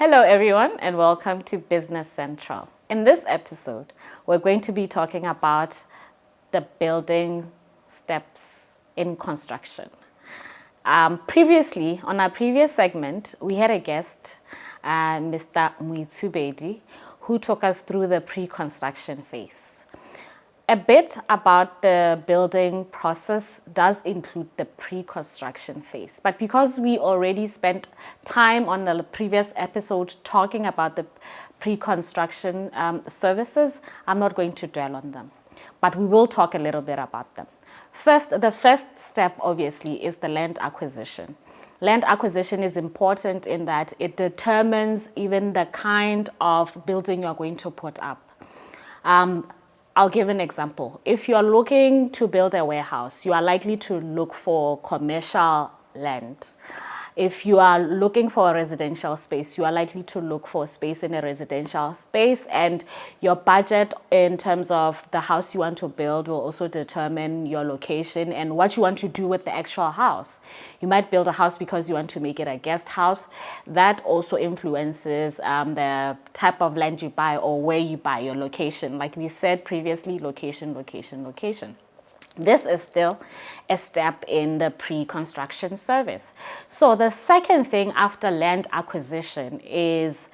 Hello, everyone, and welcome to Business Central. In this episode, we're going to be talking about the building steps in construction. Previously, on our previous segment, we had a guest, Mr. Muitsubedi, who took us through the pre-construction phase. A bit about the building process does include the pre-construction phase, but because we already spent time on the previous episode talking about the pre-construction services, I'm not going to dwell on them, but we will talk a little bit about them. The first step, obviously, is the land acquisition. Land acquisition is important in that it determines even the kind of building you're going to put up. I'll give an example. If you're looking to build a warehouse, you are likely to look for commercial land. If you are looking for a residential space, you are likely to look for space in a residential space, and your budget in terms of the house you want to build will also determine your location and what you want to do with the actual house. You might build a house because you want to make it a guest house. That also influences the type of land you buy or where you buy, your location. Like we said previously, location, location, location. This is still a step in the pre-construction service. So the second thing after land acquisition is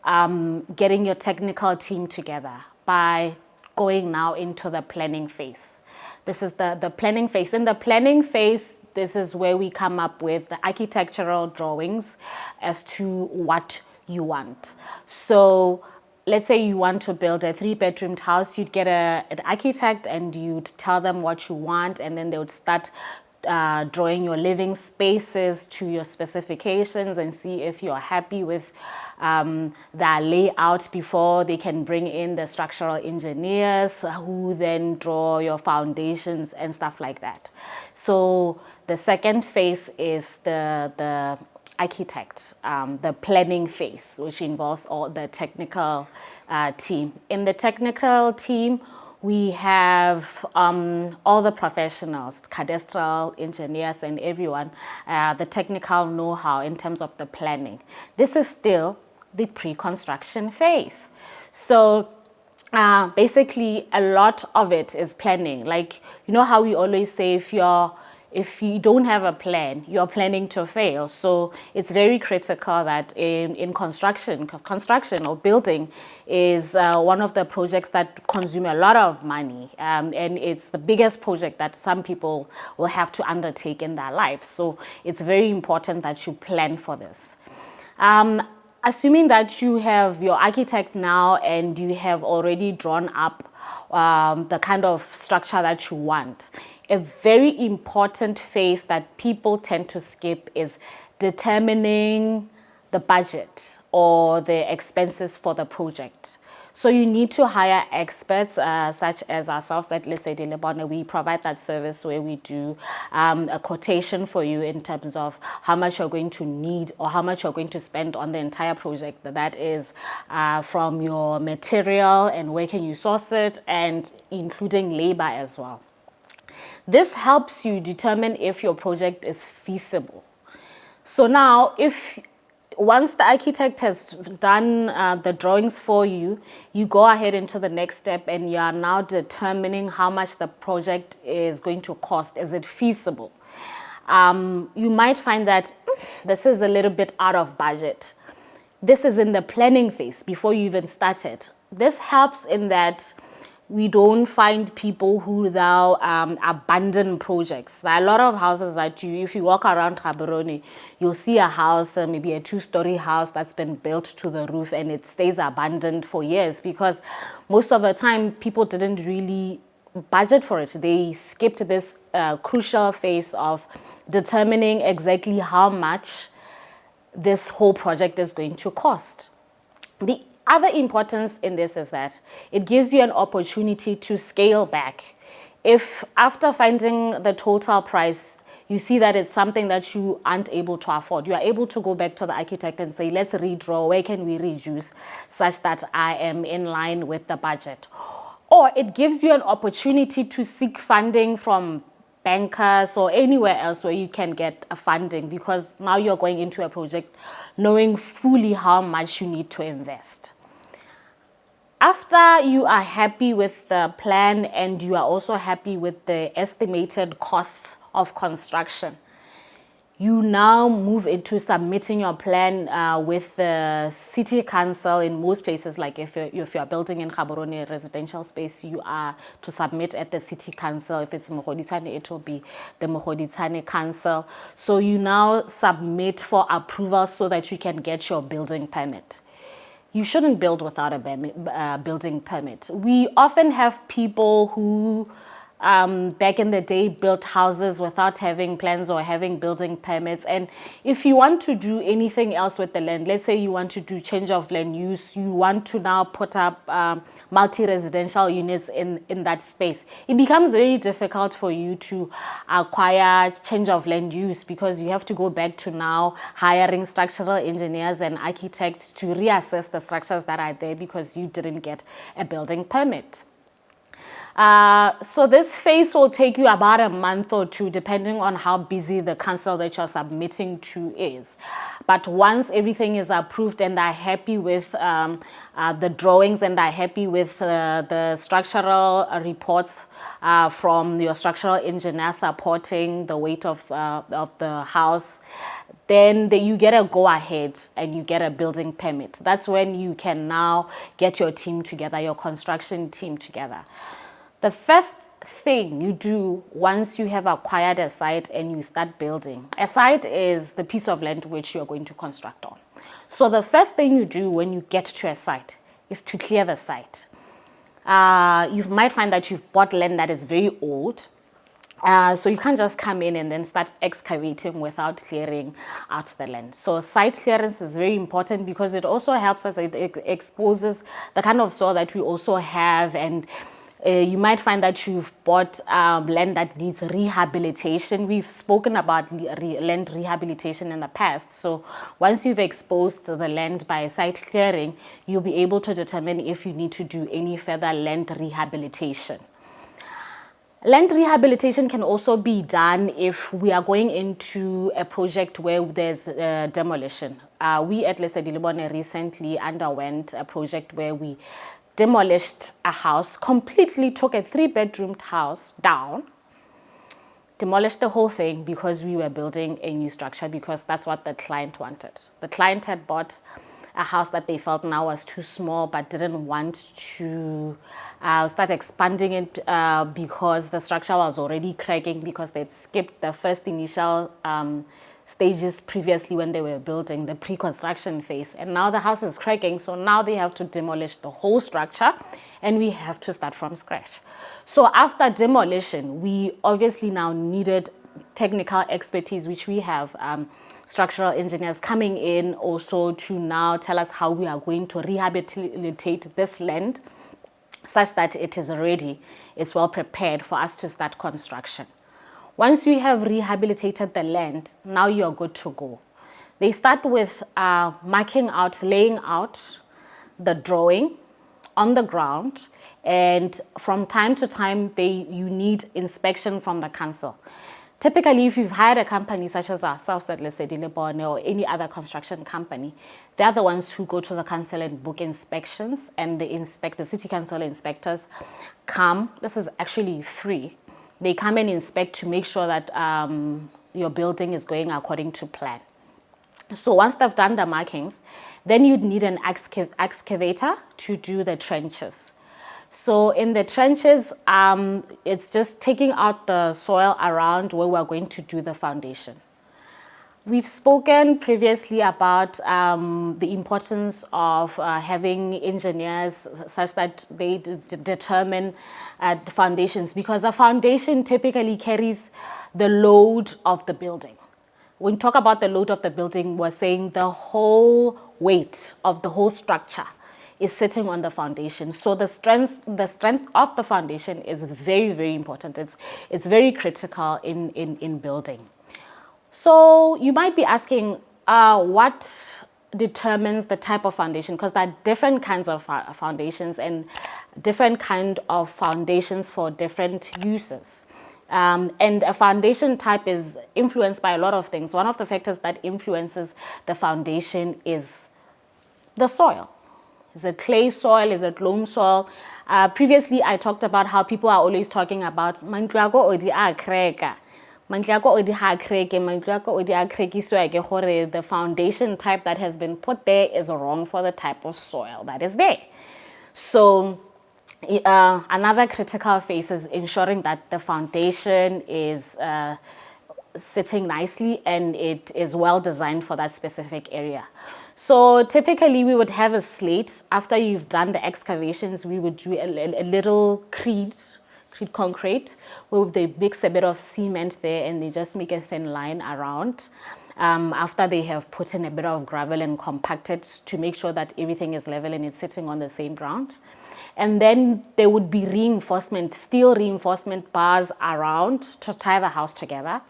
getting your technical team together by going now into the planning phase. This is the planning phase. In the planning phase, this is where we come up with the architectural drawings as to what you want. So let's say you want to build a 3-bedroomed house, you'd get an architect and you'd tell them what you want, and then they would start drawing your living spaces to your specifications and see if you're happy with the layout before they can bring in the structural engineers who then draw your foundations and stuff like that. So the second phase is the architect, the planning phase, which involves all the technical team. In the technical team, we have all the professionals, cadastral engineers and everyone, the technical know-how in terms of the planning. This is still the pre-construction phase. So basically, a lot of it is planning. Like, you know how we always say if you don't have a plan, you're planning to fail. So it's very critical that in construction, because construction or building is one of the projects that consume a lot of money. And it's the biggest project that some people will have to undertake in their life. So it's very important that you plan for this. Assuming that you have your architect now and you have already drawn up the kind of structure that you want, a very important phase that people tend to skip is determining the budget or the expenses for the project. So you need to hire experts such as ourselves at Lesedi Lebone. We provide that service where we do a quotation for you in terms of how much you're going to need or how much you're going to spend on the entire project. That is from your material and where can you source it, and including labor as well. This helps you determine if your project is feasible. So now, once the architect has done the drawings for you, you go ahead into the next step and you are now determining how much the project is going to cost. Is it feasible? You might find that this is a little bit out of budget. This is in the planning phase before you even started. This helps in that we don't find people who now abandon projects. There are a lot of houses that if you walk around Gaborone, you'll see a house, maybe a 2-story house that's been built to the roof and it stays abandoned for years because most of the time people didn't really budget for it. They skipped this crucial phase of determining exactly how much this whole project is going to cost. The other importance in this is that it gives you an opportunity to scale back. If after finding the total price, you see that it's something that you aren't able to afford, you are able to go back to the architect and say, let's redraw, where can we reduce such that I am in line with the budget? Or it gives you an opportunity to seek funding from bankers or anywhere else where you can get a funding, because now you're going into a project knowing fully how much you need to invest. After you are happy with the plan and you are also happy with the estimated costs of construction, you now move into submitting your plan with the city council. In most places, like if you're building in Gaborone residential space, you are to submit at the city council. If it's Mogoditane, it will be the Mogoditane council. So you now submit for approval so that you can get your building permit. You shouldn't build without a building permit. We often have people who back in the day built houses without having plans or having building permits. And if you want to do anything else with the land, let's say you want to do change of land use, you want to now put up multi-residential units in that space, it becomes very difficult for you to acquire change of land use, because you have to go back to now hiring structural engineers and architects to reassess the structures that are there because you didn't get a building permit. So this phase will take you about a month or two, depending on how busy the council that you're submitting to is. But once everything is approved and they're happy with the drawings and they're happy with the structural reports from your structural engineer supporting the weight of the house, then you get a go-ahead and you get a building permit. That's when you can now get your team together, your construction team together. The first thing you do once you have acquired a site and you start building, a site is the piece of land which you're going to construct on. So the first thing you do when you get to a site is to clear the site. You might find that you've bought land that is very old. So you can't just come in and then start excavating without clearing out the land. So site clearance is very important because it also helps us, it exposes the kind of soil that we also have. And you might find that you've bought land that needs rehabilitation. We've spoken about land rehabilitation in the past. So once you've exposed the land by site clearing, you'll be able to determine if you need to do any further land rehabilitation. Land rehabilitation can also be done if we are going into a project where there's demolition. We at Lesedi Lebone recently underwent a project where we demolished a house, completely took a 3-bedroomed house down, demolished the whole thing because we were building a new structure, because that's what the client wanted. The client had bought a house that they felt now was too small, but didn't want to start expanding it because the structure was already cracking, because they'd skipped the first initial stages previously when they were building the pre-construction phase. And now the house is cracking, so now they have to demolish the whole structure and we have to start from scratch. So after demolition, we obviously now needed technical expertise, which we have structural engineers coming in also to now tell us how we are going to rehabilitate this land such that it is ready, it's well prepared for us to start construction. Once you have rehabilitated the land, now you're good to go. They start with marking out, laying out the drawing on the ground, and from time to time, you need inspection from the council. Typically, if you've hired a company such as ourselves at Lesedi Lebone or any other construction company, they're the ones who go to the council and book inspections, and the city council inspectors come. This is actually free. They come and inspect to make sure that your building is going according to plan. So once they've done the markings, then you'd need an excavator to do the trenches. So in the trenches, it's just taking out the soil around where we're going to do the foundation. We've spoken previously about the importance of having engineers such that they determine the foundations, because a foundation typically carries the load of the building. When we talk about the load of the building, we're saying the whole weight of the whole structure is sitting on the foundation. So the strength of the foundation is very, very important. It's very critical in building. So you might be asking, what determines the type of foundation? Because there are different kinds of foundations and different kind of foundations for different uses. And a foundation type is influenced by a lot of things. One of the factors that influences the foundation is the soil. Is it clay soil? Is it loam soil? Previously, I talked about how people are always talking about mantlo odi a kreka. Mantlo odi ha kreke, mantlo odi a krekiswa ke gore the foundation type that has been put there is wrong for the type of soil that is there. So another critical phase is ensuring that the foundation is sitting nicely and it is well designed for that specific area. So typically we would have a slate. After you've done the excavations, we would do a little crete concrete where they mix a bit of cement there and they just make a thin line around. After they have put in a bit of gravel and compacted to make sure that everything is level and it's sitting on the same ground. And then there would be reinforcement, steel reinforcement bars around to tie the house together.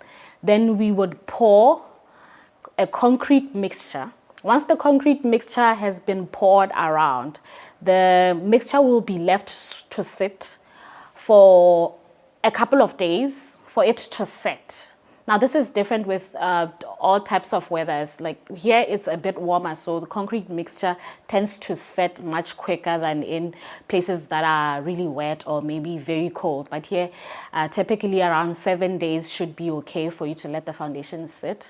Then we would pour a concrete mixture. Once the concrete mixture has been poured around, the mixture will be left to sit for a couple of days for it to set. Now this is different with all types of weathers. Like here it's a bit warmer, so the concrete mixture tends to set much quicker than in places that are really wet or maybe very cold. But here typically around 7 days should be okay for you to let the foundation sit.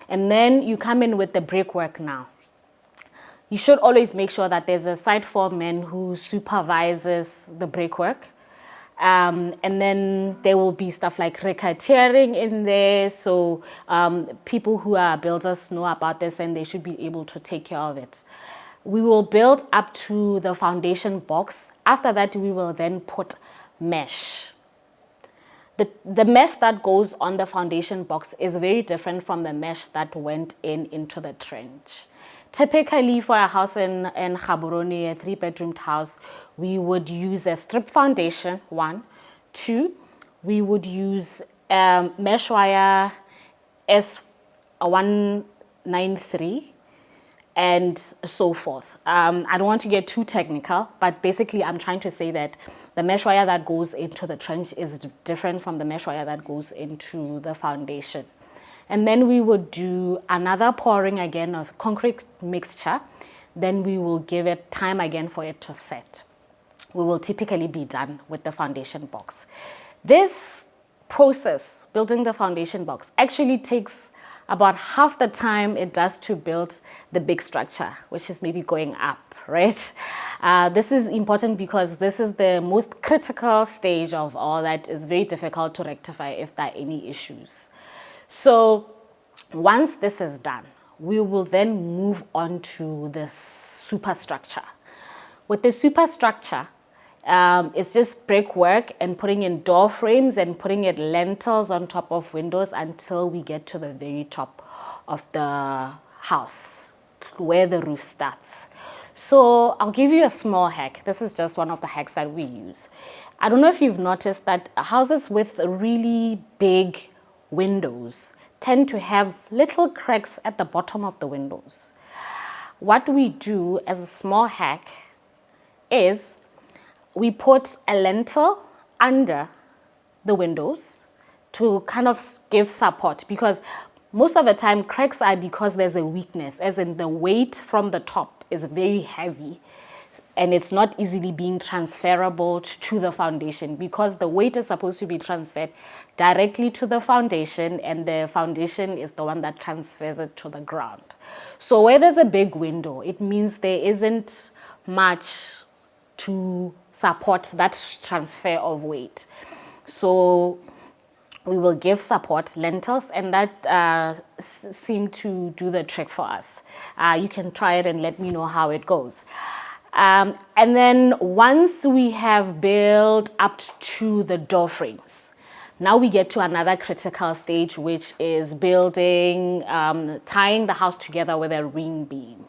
And then you come in with the brickwork now. You should always make sure that there's a site foreman who supervises the brickwork. And then there will be stuff like racketeering in there. So people who are builders know about this and they should be able to take care of it. We will build up to the foundation box. After that, we will then put mesh. The mesh that goes on the foundation box is very different from the mesh that went into the trench. Typically for a house in Gaborone, a 3-bedroomed house, we would use a strip foundation, 1. 2, we would use mesh wire S193 and so forth. I don't want to get too technical, but basically I'm trying to say that the mesh wire that goes into the trench is different from the mesh wire that goes into the foundation. And then we would do another pouring again of concrete mixture. Then we will give it time again for it to set. We will typically be done with the foundation box. This process, building the foundation box, actually takes about half the time it does to build the big structure, which is maybe going up, right? This is important because this is the most critical stage of all that is very difficult to rectify if there are any issues. So once this is done, we will then move on to the superstructure. With the superstructure, it's just brickwork and putting in door frames and putting in lintels on top of windows until we get to the very top of the house, where the roof starts. So I'll give you a small hack. This is just one of the hacks that we use. I don't know if you've noticed that houses with really big windows tend to have little cracks at the bottom of the windows. What we do as a small hack is we put a lintel under the windows to kind of give support, because most of the time cracks are because there's a weakness, as in the weight from the top is very heavy and it's not easily being transferable to the foundation, because the weight is supposed to be transferred directly to the foundation and the foundation is the one that transfers it to the ground. So where there's a big window, it means there isn't much to support that transfer of weight. So we will give support lintels, and that seemed to do the trick for us. You can try it and let me know how it goes. And then once we have built up to the door frames, now we get to another critical stage, which is building, tying the house together with a ring beam.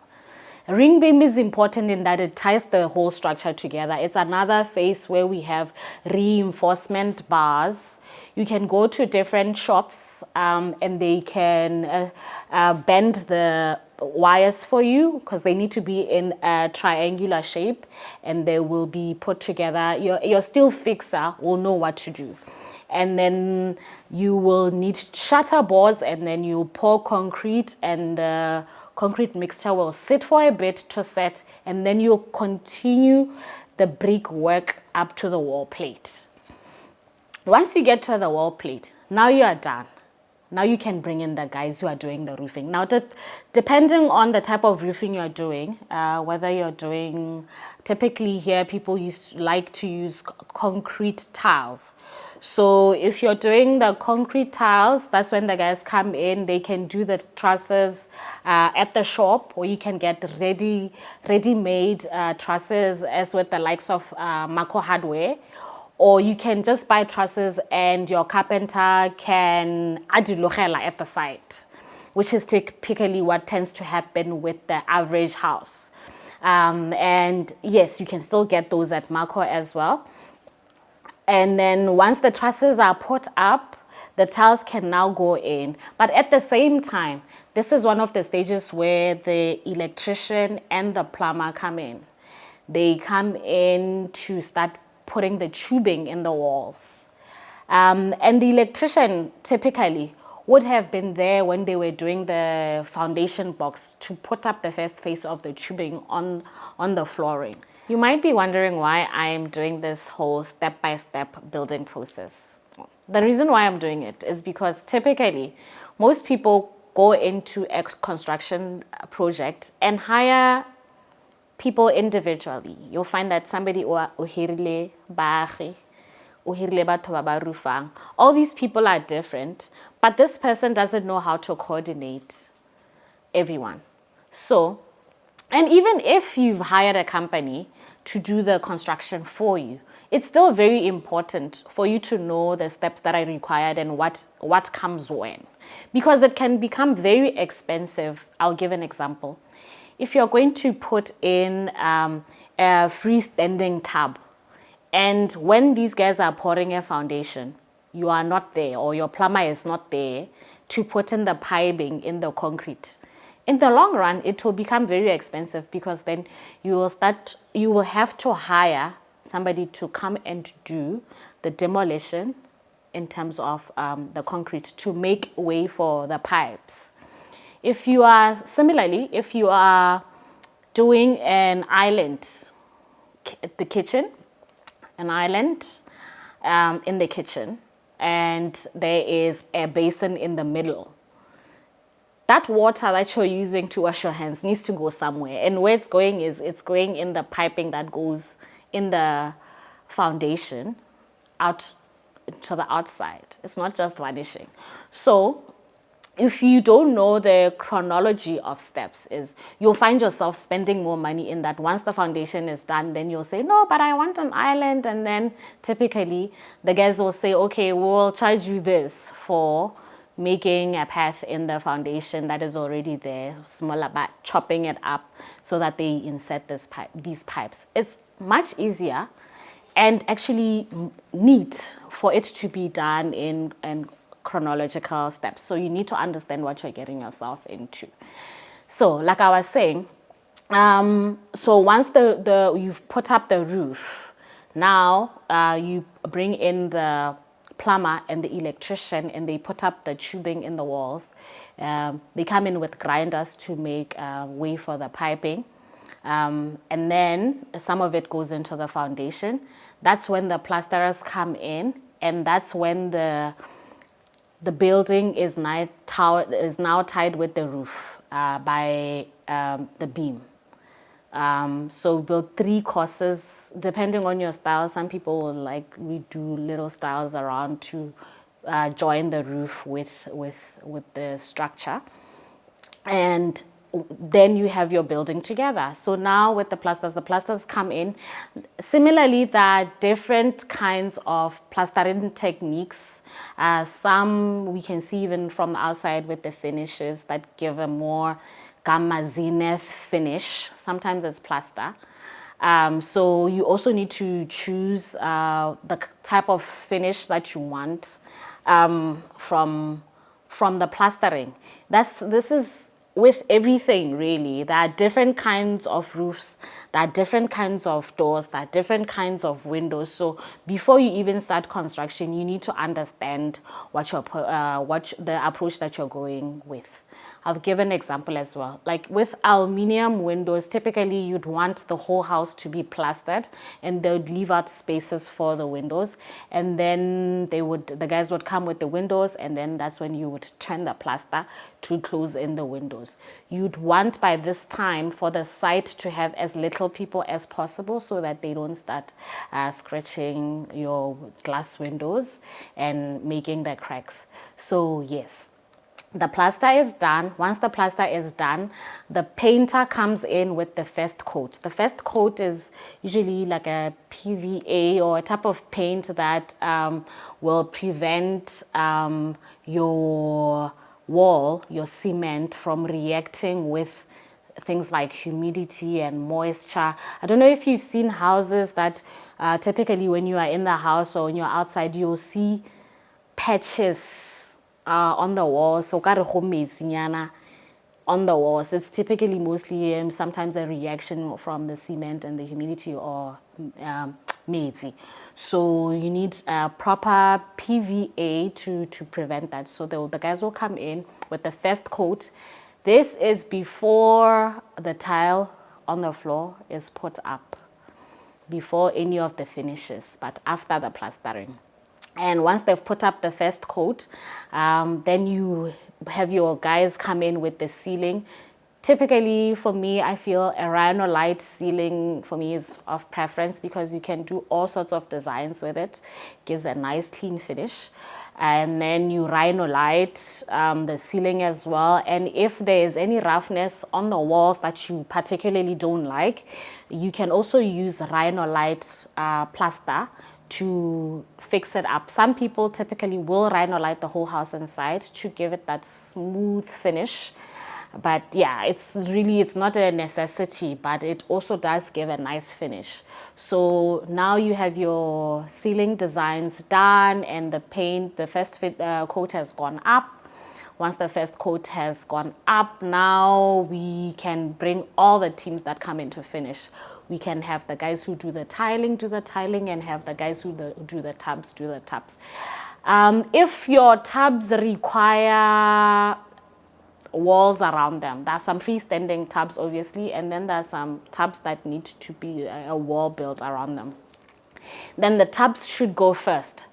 A ring beam is important in that it ties the whole structure together. It's another phase where we have reinforcement bars. You can go to different shops and they can bend the wires for you, because they need to be in a triangular shape and they will be put together. Your steel fixer will know what to do. and then you will need shutter boards, and then you pour concrete, and the concrete mixture will sit for a bit to set, and then you'll continue the brick work up to the wall plate. Once you get to the wall plate, now you are done. Now you can bring in the guys who are doing the roofing. Now, depending on the type of roofing you're doing, whether you're doing, typically here people like to use concrete tiles. So if you're doing the concrete tiles, that's when the guys come in. They can do the trusses at the shop, or you can get ready-made trusses, as with the likes of Mako Hardware. Or you can just buy trusses and your carpenter can adilogela at the site, which is typically what tends to happen with the average house. And yes, you can still get those at Mako as well. And then once the trusses are put up, the tiles can now go in. But at the same time, this is one of the stages where the electrician and the plumber come in. They come in to start putting the tubing in the walls. And the electrician typically would have been there when they were doing the foundation box to put up the first phase of the tubing on the flooring. You might be wondering why I'm doing this whole step-by-step building process. The reason why I'm doing it is because typically most people go into a construction project and hire people individually. You'll find that somebody o hirile baagi, o hirile batho ba ba roofang. All these people are different, but this person doesn't know how to coordinate everyone. So, and even if you've hired a company to do the construction for you, it's still very important for you to know the steps that are required and what comes when, because it can become very expensive. I'll give an example. If you're going to put in a freestanding tub, and when these guys are pouring a foundation, you are not there, or your plumber is not there to put in the piping in the concrete, in the long run, it will become very expensive, because then you will have to hire somebody to come and do the demolition in terms of the concrete to make way for the pipes. If you are doing an island, the kitchen, an island in the kitchen, and there is a basin in the middle, that water that you're using to wash your hands needs to go somewhere. And where it's going is it's going in the piping that goes in the foundation out to the outside. It's not just vanishing. So if you don't know the chronology of steps, is you'll find yourself spending more money in that. Once the foundation is done, then you'll say, no, but I want an island. And then typically the guys will say, okay, we'll charge you this for making a path in the foundation that is already there, smaller, but chopping it up so that they insert these pipes. It's much easier and actually neat for it to be done in chronological steps. So you need to understand what you're getting yourself into. So like I was saying, so once you've put up the roof, now you bring in the plumber and the electrician, and they put up the tubing in the walls. They come in with grinders to make way for the piping. And then some of it goes into the foundation. That's when the plasterers come in, and that's when the building is now tied with the roof by the beam. So build 3 courses, depending on your style. Some people will we do little styles around to join the roof with the structure. And then you have your building together. So now with the plasters come in. Similarly, there are different kinds of plastering techniques. Some we can see even from the outside with the finishes that give a more gamma zenith finish. Sometimes it's plaster. So you also need to choose the type of finish that you want from the plastering. This is with everything, really. There are different kinds of roofs, there are different kinds of doors, there are different kinds of windows. So before you even start construction, you need to understand what the approach that you're going with. I'll give an example as well. Like with aluminium windows, typically you'd want the whole house to be plastered, and they would leave out spaces for the windows. And then the guys would come with the windows, and then that's when you would turn the plaster to close in the windows. You'd want by this time for the site to have as little people as possible so that they don't start scratching your glass windows and making the cracks. So yes, the plaster is done. Once the plaster is done, the painter comes in with the first coat. The first coat is usually like a PVA or a type of paint that will prevent your wall, your cement, from reacting with things like humidity and moisture. I don't know if you've seen houses that typically when you are in the house or when you're outside, you'll see patches on the walls, so on the walls. It's typically mostly sometimes a reaction from the cement and the humidity or mezi. So you need a proper PVA to prevent that. So the guys will come in with the first coat. This is before the tile on the floor is put up, before any of the finishes, but after the plastering. And once they've put up the first coat, then you have your guys come in with the ceiling. Typically, for me, I feel a rhinolite ceiling for me is of preference because you can do all sorts of designs with it. Gives a nice clean finish. And then you rhinolite the ceiling as well. And if there is any roughness on the walls that you particularly don't like, you can also use rhinolite plaster to fix it up. Some people typically will rhinolite the whole house inside to give it that smooth finish. But yeah, it's not a necessity, but it also does give a nice finish. So now you have your ceiling designs done, and the first coat has gone up. Once the first coat has gone up, now we can bring all the teams that come in to finish. We can have the guys who do the tiling, and have the guys who do the tubs, If your tubs require walls around them, there are some freestanding tubs, obviously, and then there are some tubs that need to be a wall built around them. Then the tubs should go first.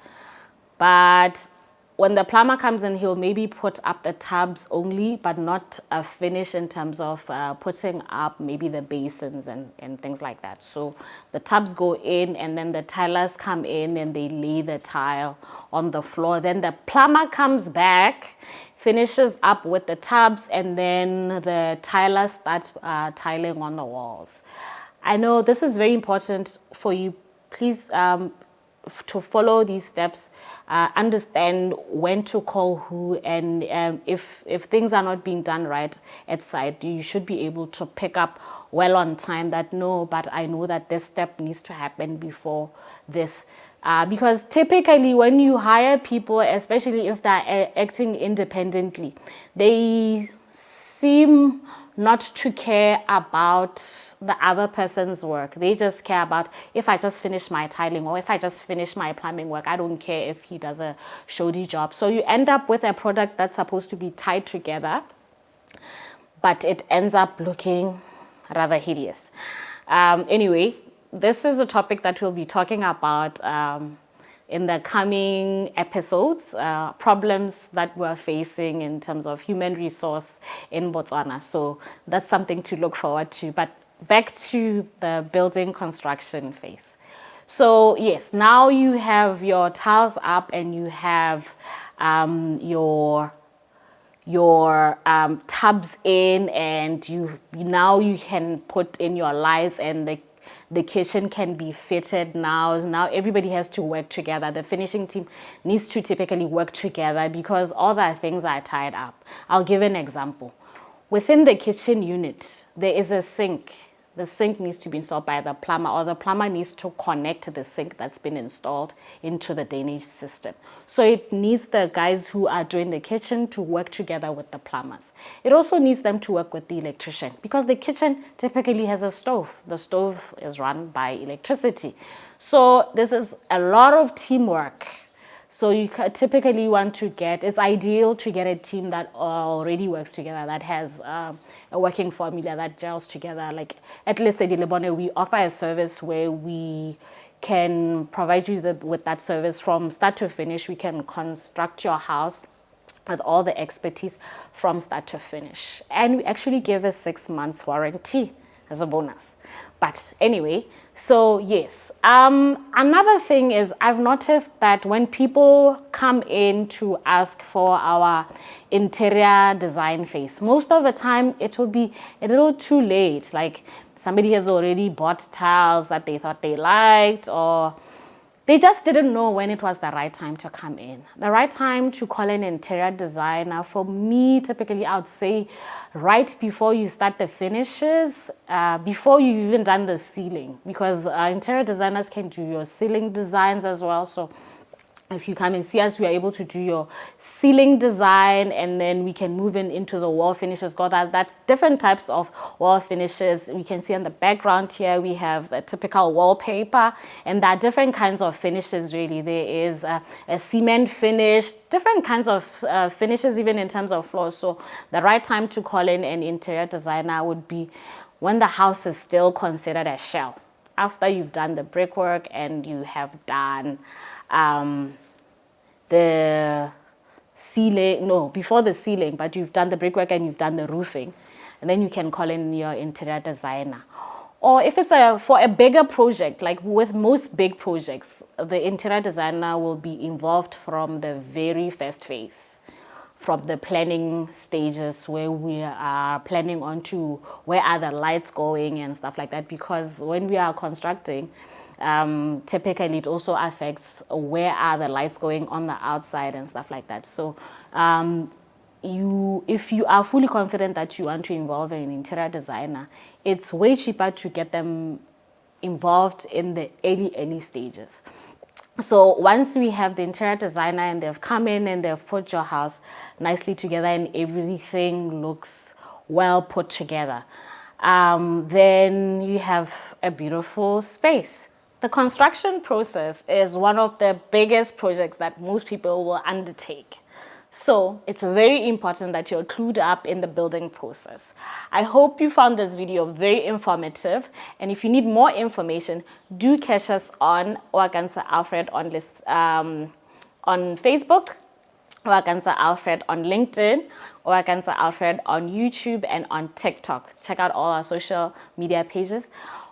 But when the plumber comes in, he'll maybe put up the tubs only, but not a finish in terms of putting up maybe the basins and things like that. So the tubs go in, and then the tilers come in and they lay the tile on the floor. Then the plumber comes back, finishes up with the tubs, and then the tilers start tiling on the walls. I know this is very important for you. Please to follow these steps, understand when to call who, and if things are not being done right at site, you should be able to pick up well on time that no, but I know that this step needs to happen before this. Because typically when you hire people, especially if they're acting independently, they seem not to care about the other person's work. They just care about, if I just finish my tiling or if I just finish my plumbing work, I don't care if he does a shoddy job. So you end up with a product that's supposed to be tied together, but it ends up looking rather hideous. Anyway, this is a topic that we'll be talking about in the coming episodes, problems that we're facing in terms of human resource in Botswana. So that's something to look forward to. But back to the building construction phase. So yes, now you have your tiles up and you have your tubs in, and you can put in your lights, and the kitchen can be fitted now. Now everybody has to work together. The finishing team needs to typically work together because all the things are tied up. I'll give an example. Within the kitchen unit, there is a sink. the sink needs to be installed by the plumber, or the plumber needs to connect the sink that's been installed into the drainage system. So it needs the guys who are doing the kitchen to work together with the plumbers. It also needs them to work with the electrician, because the kitchen typically has a stove. The stove is run by electricity. So this is a lot of teamwork. So you typically want to get, it's ideal to get a team that already works together, that has a working formula that gels together. Like at Lesedi Lebone, we offer a service where we can provide you with that service from start to finish. We can construct your house with all the expertise from start to finish. And we actually give a 6 months warranty as a bonus. But anyway, so yes. Another thing is, I've noticed that when people come in to ask for our interior design phase, most of the time it will be a little too late. Like somebody has already bought tiles that they thought they liked, or they just didn't know when it was the right time to come in. The right time to call an interior designer, for me, typically I would say right before you start the finishes, before you've even done the ceiling, because interior designers can do your ceiling designs as well. So if you come and see us, we are able to do your ceiling design, and then we can move into the wall finishes. Got that different types of wall finishes. We can see on the background here, we have a typical wallpaper, and there are different kinds of finishes really. There is a cement finish, different kinds of finishes, even in terms of floors. So the right time to call in an interior designer would be when the house is still considered a shell. After you've done the brickwork and you have done the ceiling, no, before the ceiling, but you've done the brickwork and you've done the roofing, and then you can call in your interior designer. Or if it's for a bigger project, like with most big projects, the interior designer will be involved from the very first phase, from the planning stages, where we are planning on to where are the lights going and stuff like that. Because when we are constructing, typically it also affects where are the lights going on the outside and stuff like that. So if you are fully confident that you want to involve an interior designer, it's way cheaper to get them involved in the early stages. So once we have the interior designer and they've come in and they've put your house nicely together and everything looks well put together, then you have a beautiful space. The construction process is one of the biggest projects that most people will undertake. So it's very important that you're clued up in the building process. I hope you found this video very informative. And if you need more information, do catch us on Oakansa Alfred on Facebook, Oakansa Alfred on LinkedIn, Oakansa Alfred on YouTube, and on TikTok. Check out all our social media pages.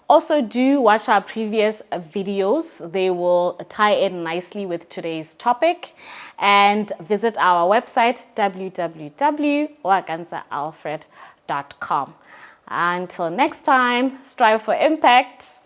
Also, do watch our previous videos. They will tie in nicely with today's topic. And visit our website, www.oakansaalfred.com. Until next time, strive for impact.